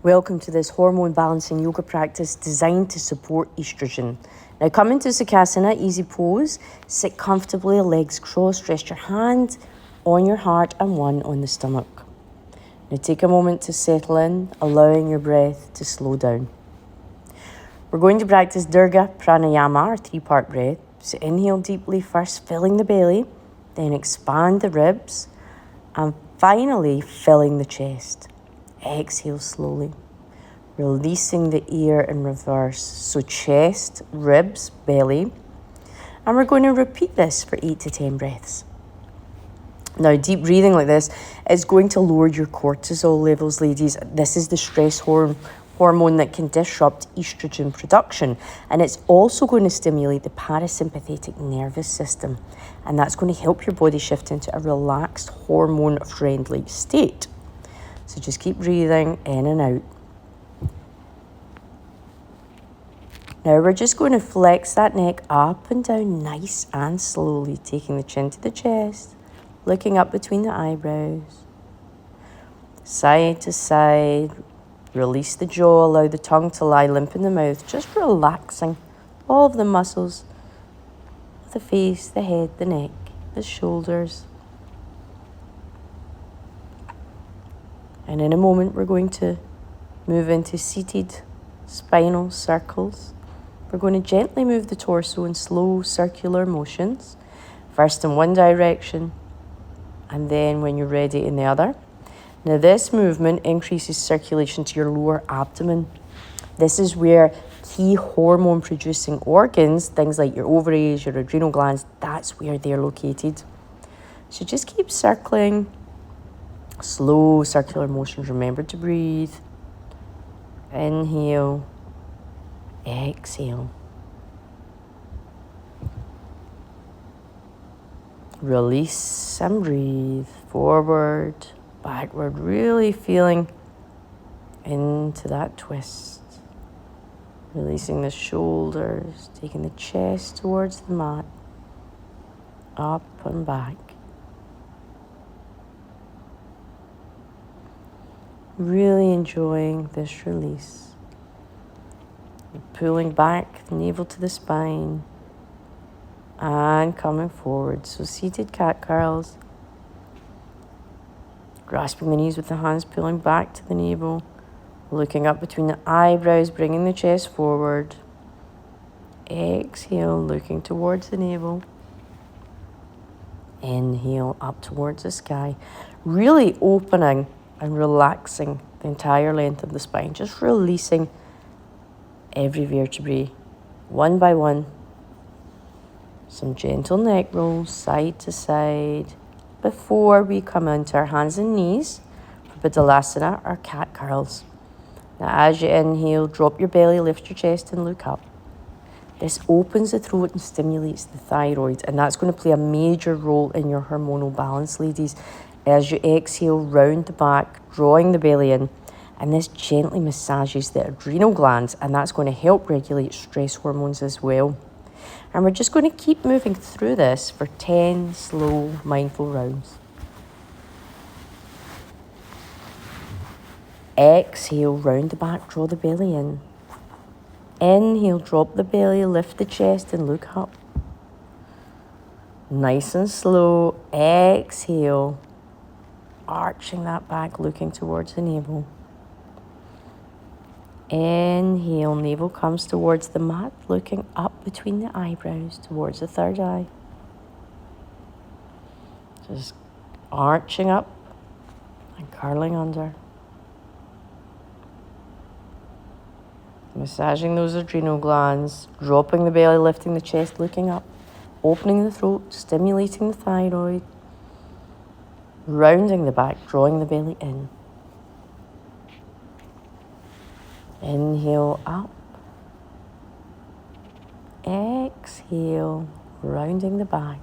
Welcome to this hormone balancing yoga practice designed to support estrogen. Now come into Sukhasana, easy pose. Sit comfortably, legs crossed, rest your hand on your heart and one on the stomach. Now take a moment to settle in, allowing your breath to slow down. We're going to practice Dirga Pranayama, our 3-part breath. So inhale deeply first, filling the belly, then expand the ribs, and finally filling the chest. Exhale slowly, releasing the air in reverse. So chest, ribs, belly. And we're going to repeat this for 8 to 10 breaths. Now, deep breathing like this is going to lower your cortisol levels, ladies. This is the stress hormone that can disrupt estrogen production. And it's also going to stimulate the parasympathetic nervous system. And that's going to help your body shift into a relaxed, hormone-friendly state. So just keep breathing in and out. Now we're just going to flex that neck up and down nice and slowly, taking the chin to the chest, looking up between the eyebrows, side to side. Release the jaw, allow the tongue to lie limp in the mouth, just relaxing all of the muscles of the face, the head, the neck, the shoulders. And in a moment, we're going to move into seated spinal circles. We're going to gently move the torso in slow circular motions, first in one direction, and then when you're ready in the other. Now this movement increases circulation to your lower abdomen. This is where key hormone producing organs, things like your ovaries, your adrenal glands, that's where they're located. So just keep circling. Slow circular motions. Remember to breathe. Inhale. Exhale. Release and breathe. Forward, backward. Really feeling into that twist. Releasing the shoulders. Taking the chest towards the mat. Up and back. Really enjoying this release. You're pulling back the navel to the spine and coming forward. So seated cat curls. Grasping the knees with the hands, pulling back to the navel. Looking up between the eyebrows, bringing the chest forward. Exhale, looking towards the navel. Inhale, up towards the sky. Really opening and relaxing the entire length of the spine. Just releasing every vertebrae, one by one. Some gentle neck rolls, side to side, before we come into our hands and knees for Badalasana, or cat curls. Now as you inhale, drop your belly, lift your chest and look up. This opens the throat and stimulates the thyroid, and that's going to play a major role in your hormonal balance, ladies. As you exhale, round the back, drawing the belly in, and this gently massages the adrenal glands, and that's going to help regulate stress hormones as well. And we're just going to keep moving through this for 10 slow, mindful rounds. Exhale, round the back, draw the belly in. Inhale, drop the belly, lift the chest and look up. Nice and slow. Exhale, arching that back, looking towards the navel. Inhale, navel comes towards the mat, looking up between the eyebrows towards the third eye. Just arching up and curling under. Massaging those adrenal glands, dropping the belly, lifting the chest, looking up, opening the throat, stimulating the thyroid, rounding the back, drawing the belly in. Inhale up. Exhale, rounding the back,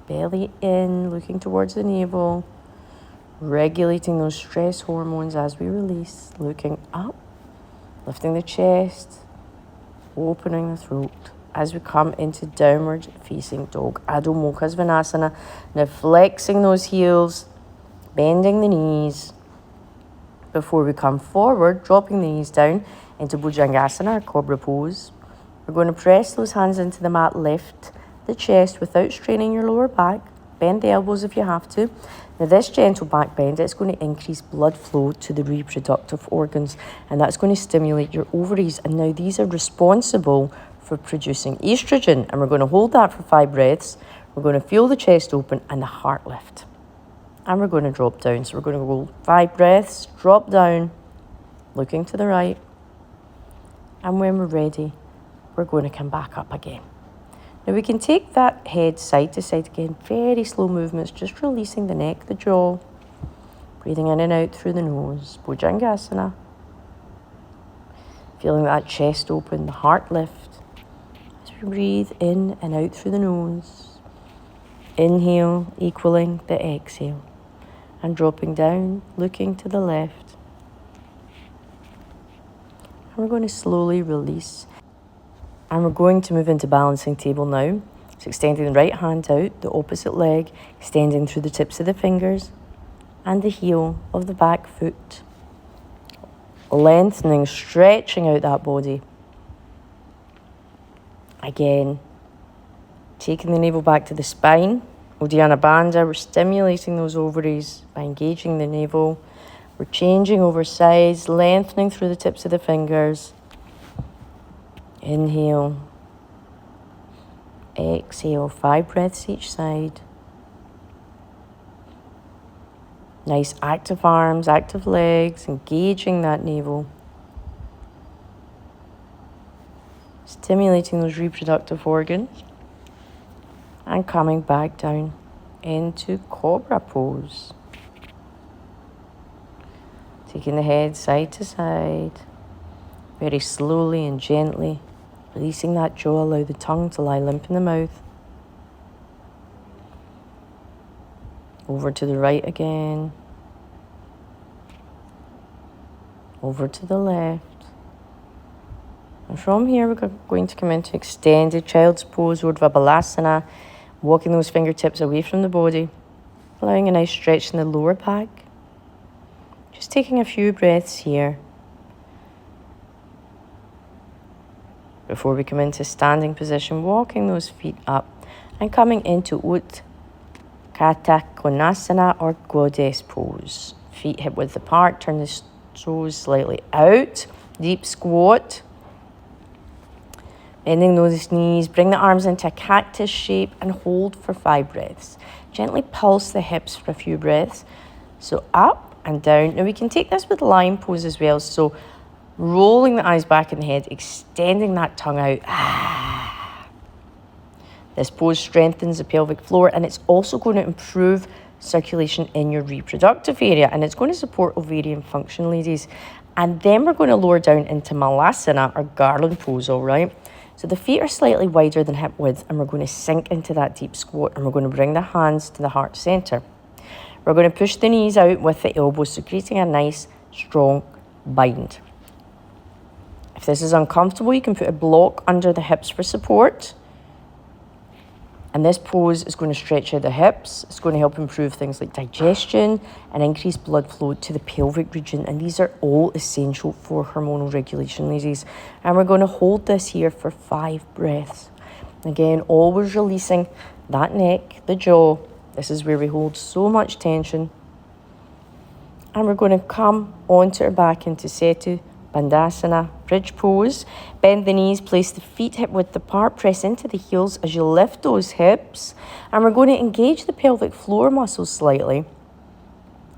belly in, looking towards the navel, regulating those stress hormones as we release, looking up, lifting the chest, opening the throat as we come into downward facing dog, Adho Mukha Svanasana. Now flexing those heels, bending the knees, Before we come forward, dropping the knees down into Bhujangasana or Cobra pose. We're going to press those hands into the mat, lift the chest without straining your lower back. Bend the elbows if you have to. Now this gentle back bend, it's going to increase blood flow to the reproductive organs, and that's going to stimulate your ovaries. And now these are responsible for producing estrogen, and we're going to hold that for 5 breaths. We're going to feel the chest open and the heart lift. And we're going to drop down. So we're going to hold 5 breaths, drop down, looking to the right. And when we're ready, we're going to come back up again. Now we can take that head side to side again, very slow movements, just releasing the neck, the jaw, breathing in and out through the nose, Bhujangasana. Feeling that chest open, the heart lift. As we breathe in and out through the nose, inhale, equaling the exhale, and dropping down, looking to the left. And we're going to slowly release. And we're going to move into balancing table now. So extending the right hand out, the opposite leg, extending through the tips of the fingers and the heel of the back foot. Lengthening, stretching out that body. Again, taking the navel back to the spine. Uddiyana Bandha, we're stimulating those ovaries by engaging the navel. We're changing over sides, lengthening through the tips of the fingers. Inhale, exhale, 5 breaths each side. Nice active arms, active legs, engaging that navel. Stimulating those reproductive organs. And coming back down into Cobra pose. Taking the head side to side, very slowly and gently. Releasing that jaw, allow the tongue to lie limp in the mouth. Over to the right again. Over to the left. And from here, we're going to come into extended child's pose, Urdhva Balasana, walking those fingertips away from the body, allowing a nice stretch in the lower back. Just taking a few breaths here before we come into standing position, walking those feet up and coming into Utthita Konasana or goddess pose. Feet hip width apart, turn the toes slightly out, deep squat. Bending those knees, bring the arms into a cactus shape and hold for 5 breaths. Gently pulse the hips for a few breaths. So up and down. Now we can take this with lion pose as well. So rolling the eyes back in the head, extending that tongue out. This pose strengthens the pelvic floor, and it's also going to improve circulation in your reproductive area, and it's going to support ovarian function, ladies. And then we're going to lower down into Malasana or garland pose, all right? So the feet are slightly wider than hip width, and we're going to sink into that deep squat, and we're going to bring the hands to the heart center. We're going to push the knees out with the elbows, so creating a nice, strong bind. If this is uncomfortable, you can put a block under the hips for support. And this pose is going to stretch out the hips. It's going to help improve things like digestion and increase blood flow to the pelvic region. And these are all essential for hormonal regulation, ladies. And we're going to hold this here for 5 breaths. Again, always releasing that neck, the jaw. This is where we hold so much tension. And we're going to come onto our back into Setu Bandhasana, bridge pose. Bend the knees, place the feet hip width apart, press into the heels as you lift those hips. And we're going to engage the pelvic floor muscles slightly.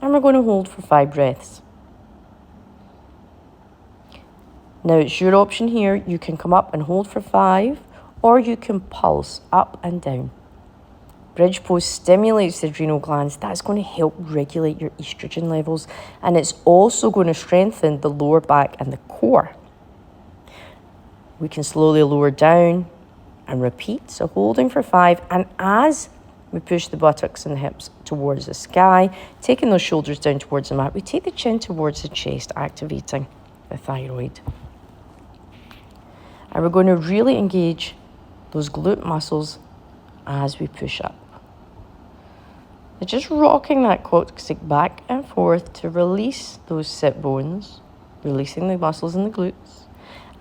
And we're going to hold for 5 breaths. Now it's your option here. You can come up and hold for 5, or you can pulse up and down. Bridge pose stimulates the adrenal glands. That's going to help regulate your estrogen levels. And it's also going to strengthen the lower back and the core. We can slowly lower down and repeat. So holding for 5. And as we push the buttocks and the hips towards the sky, taking those shoulders down towards the mat, we take the chin towards the chest, activating the thyroid. And we're going to really engage those glute muscles as we push up. Now just rocking that coccyx back and forth to release those sit bones, releasing the muscles in the glutes.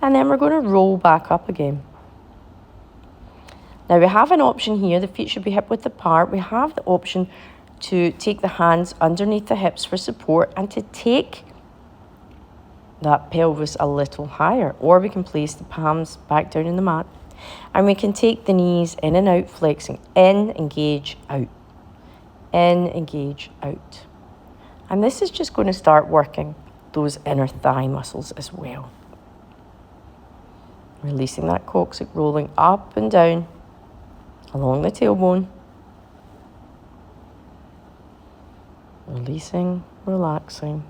And then we're going to roll back up again. Now we have an option here. The feet should be hip width apart. We have the option to take the hands underneath the hips for support and to take that pelvis a little higher. Or we can place the palms back down in the mat. And we can take the knees in and out, flexing in, engage, out. In, engage, out. And this is just going to start working those inner thigh muscles as well. Releasing that coccyx, rolling up and down along the tailbone. Releasing, relaxing.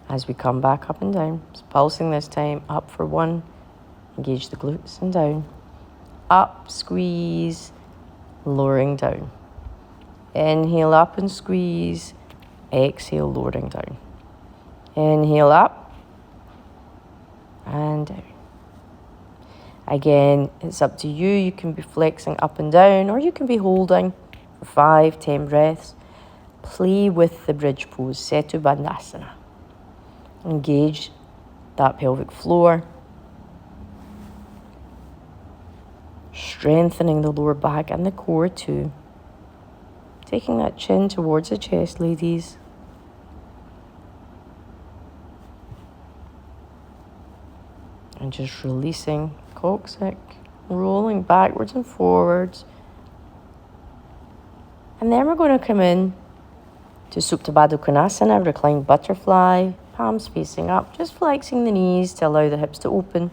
As we come back up and down, just pulsing this time, up for 1, engage the glutes and down. Up, squeeze, lowering down. Inhale up and squeeze, exhale, lowering down. Inhale up and down. Again, it's up to you. You can be flexing up and down, or you can be holding for 5, 10 breaths. Play with the bridge pose, Setu Bandhasana. Engage that pelvic floor. Strengthening the lower back and the core too. Taking that chin towards the chest, ladies. And just releasing coccyx, rolling backwards and forwards. And then we're going to come in to Supta Baddha Konasana, reclined butterfly, palms facing up, just flexing the knees to allow the hips to open.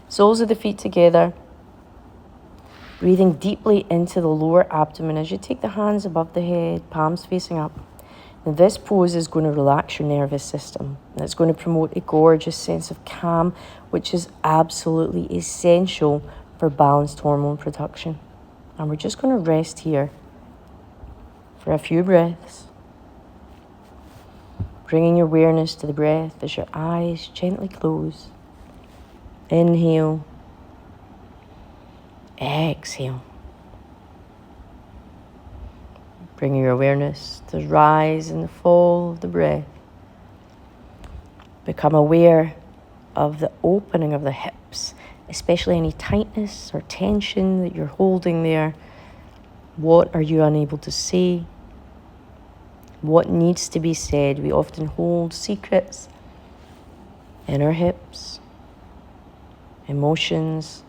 Soles of the feet together. Breathing deeply into the lower abdomen as you take the hands above the head, palms facing up. Now this pose is going to relax your nervous system. And it's going to promote a gorgeous sense of calm, which is absolutely essential for balanced hormone production. And we're just going to rest here for a few breaths. Bringing your awareness to the breath as your eyes gently close. Inhale. Exhale. Bring your awareness to the rise and the fall of the breath. Become aware of the opening of the hips, especially any tightness or tension that you're holding there. What are you unable to say? What needs to be said? We often hold secrets in our hips, emotions,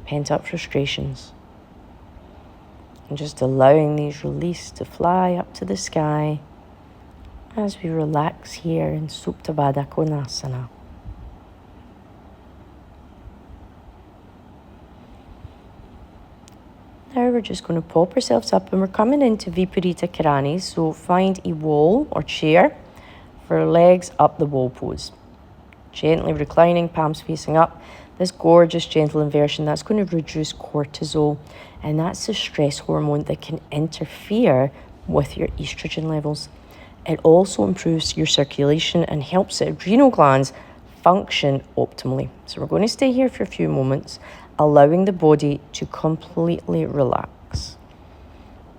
pent-up frustrations. And just allowing these release to fly up to the sky as we relax here in Supta Baddha Konasana. Now we're just going to pop ourselves up and we're coming into Viparita Karani. So find a wall or chair for legs up the wall pose. Gently reclining, palms facing up. This gorgeous gentle inversion, that's going to reduce cortisol, and that's the stress hormone that can interfere with your estrogen levels. It also improves your circulation and helps the adrenal glands function optimally. So we're going to stay here for a few moments, allowing the body to completely relax.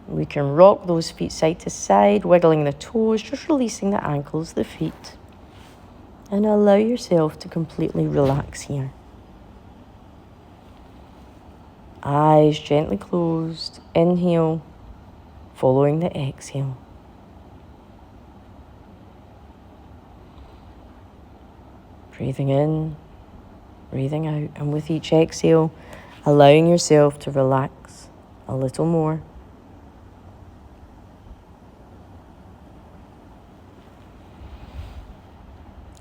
We can rock those feet side to side, wiggling the toes, just releasing the ankles, the feet. And allow yourself to completely relax here. Eyes gently closed. Inhale, following the exhale. Breathing in, breathing out. And with each exhale, allowing yourself to relax a little more.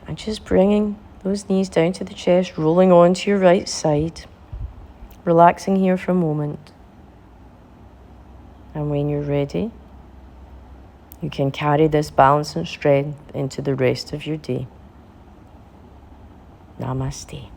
And just bringing those knees down to the chest, rolling onto your right side. Relaxing here for a moment. And when you're ready, you can carry this balance and strength into the rest of your day. Namaste.